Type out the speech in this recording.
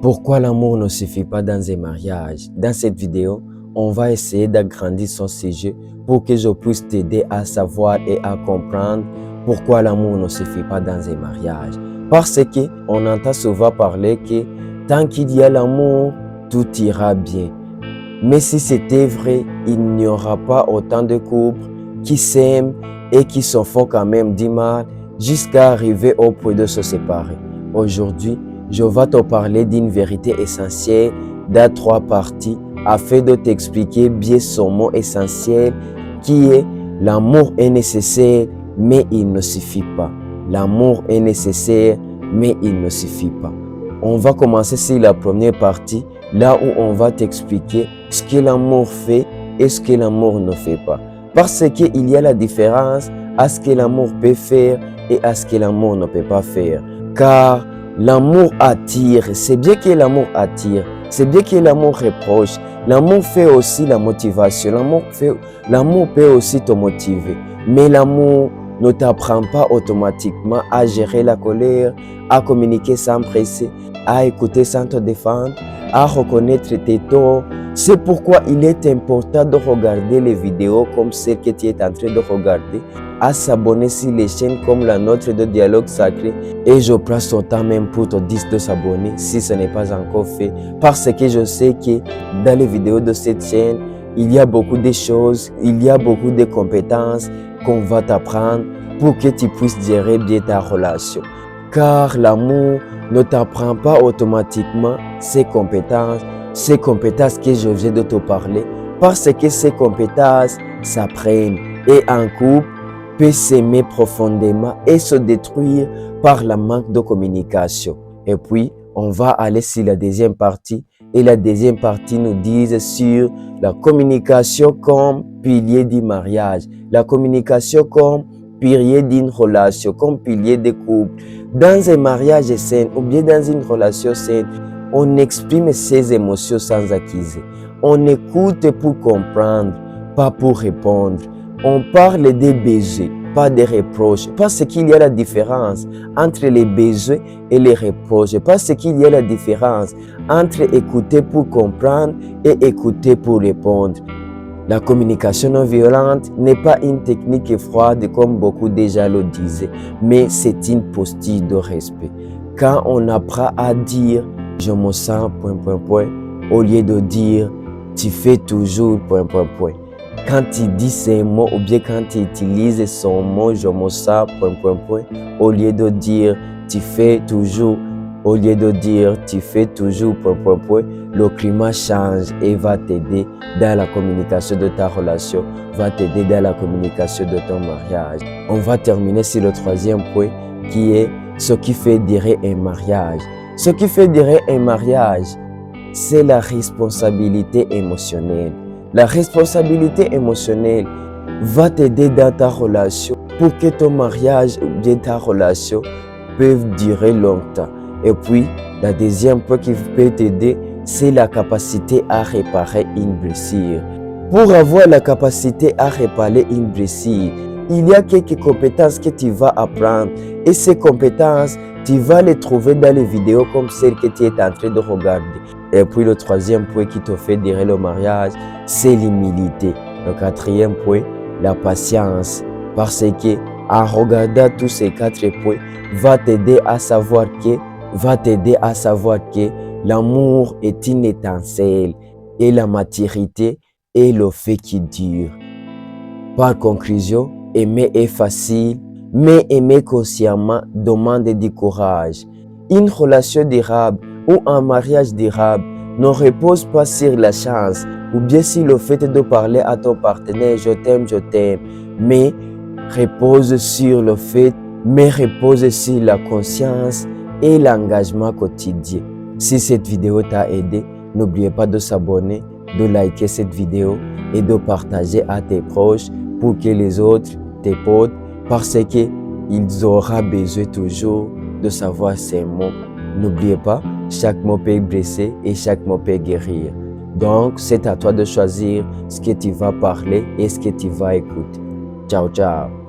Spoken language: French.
Pourquoi l'amour ne suffit pas dans un mariage? Dans cette vidéo, on va essayer d'agrandir son sujet pour que je puisse t'aider à savoir et à comprendre pourquoi l'amour ne suffit pas dans un mariage. Parce que on entend souvent parler que tant qu'il y a l'amour, tout ira bien. Mais si c'était vrai, il n'y aura pas autant de couples qui s'aiment et qui s'en font quand même du mal jusqu'à arriver au point de se séparer. Aujourd'hui, je vais te parler d'une vérité essentielle dans 3 parties afin de t'expliquer bien son mot essentiel qui est l'amour est nécessaire mais il ne suffit pas. L'amour est nécessaire mais il ne suffit pas. On va commencer sur la première partie, là où on va t'expliquer ce que l'amour fait et ce que l'amour ne fait pas. Parce qu'il y a la différence à ce que l'amour peut faire et à ce que l'amour ne peut pas faire. Car l'amour attire, c'est bien que l'amour attire, c'est bien que l'amour reproche. L'amour fait aussi la motivation, l'amour peut aussi te motiver. Mais l'amour ne t'apprend pas automatiquement à gérer la colère, à communiquer sans presser, à écouter sans te défendre, à reconnaître tes torts. C'est pourquoi il est important de regarder les vidéos comme celle que tu es en train de regarder, à s'abonner sur les chaînes comme la nôtre de Dialogue Sacré. Et je prends son temps même pour te dire de s'abonner si ce n'est pas encore fait. Parce que je sais que dans les vidéos de cette chaîne, il y a beaucoup de choses, il y a beaucoup de compétences qu'on va t'apprendre pour que tu puisses gérer bien ta relation. Car l'amour ne t'apprend pas automatiquement ces compétences que je viens de te parler, parce que ces compétences s'apprennent et un couple peut s'aimer profondément et se détruire par le manque de communication. Et puis, on va aller sur la deuxième partie et la deuxième partie nous dit sur la communication comme pilier du mariage, la communication comme pilier d'une relation, comme pilier de couple. Dans un mariage sain ou bien dans une relation saine, on exprime ses émotions sans accuser. On écoute pour comprendre, pas pour répondre. On parle des besoins, pas des reproches. Parce qu'il y a la différence entre les besoins et les reproches. Parce qu'il y a la différence entre écouter pour comprendre et écouter pour répondre. La communication non violente n'est pas une technique froide comme beaucoup déjà le disaient, mais c'est une posture de respect. Quand on apprend à dire « je me sens » au lieu de dire « tu fais toujours » quand tu dis ces mots ou bien quand tu utilises son mot « je me sens » au lieu de dire « tu fais toujours » au lieu de dire « tu fais toujours », le climat change et va t'aider dans la communication de ta relation, va t'aider dans la communication de ton mariage. On va terminer sur le troisième point qui est ce qui fait durer un mariage. Ce qui fait durer un mariage, c'est la responsabilité émotionnelle. La responsabilité émotionnelle va t'aider dans ta relation pour que ton mariage ou bien ta relation peuvent durer longtemps. Et puis, la deuxième point qui peut t'aider, c'est la capacité à réparer une blessure. Pour avoir la capacité à réparer une blessure, il y a quelques compétences que tu vas apprendre. Et ces compétences, tu vas les trouver dans les vidéos comme celle que tu es en train de regarder. Et puis, le troisième point qui te fait durer le mariage, c'est l'humilité. Le quatrième point, la patience. Parce que, en regardant tous ces 4 points, va t'aider à savoir que l'amour est une étincelle et la maturité est le fait qui dure. Par conclusion, aimer est facile, mais aimer consciemment demande du courage. Une relation durable ou un mariage durable ne repose pas sur la chance ou bien sur le fait de parler à ton partenaire « je t'aime », mais repose sur la conscience et l'engagement quotidien. Si cette vidéo t'a aidé, n'oubliez pas de s'abonner, de liker cette vidéo et de partager à tes proches pour que les autres, tes potes, parce qu'ils auront besoin toujours de savoir ces mots. N'oubliez pas, chaque mot peut blesser et chaque mot peut guérir. Donc, c'est à toi de choisir ce que tu vas parler et ce que tu vas écouter. Ciao, ciao.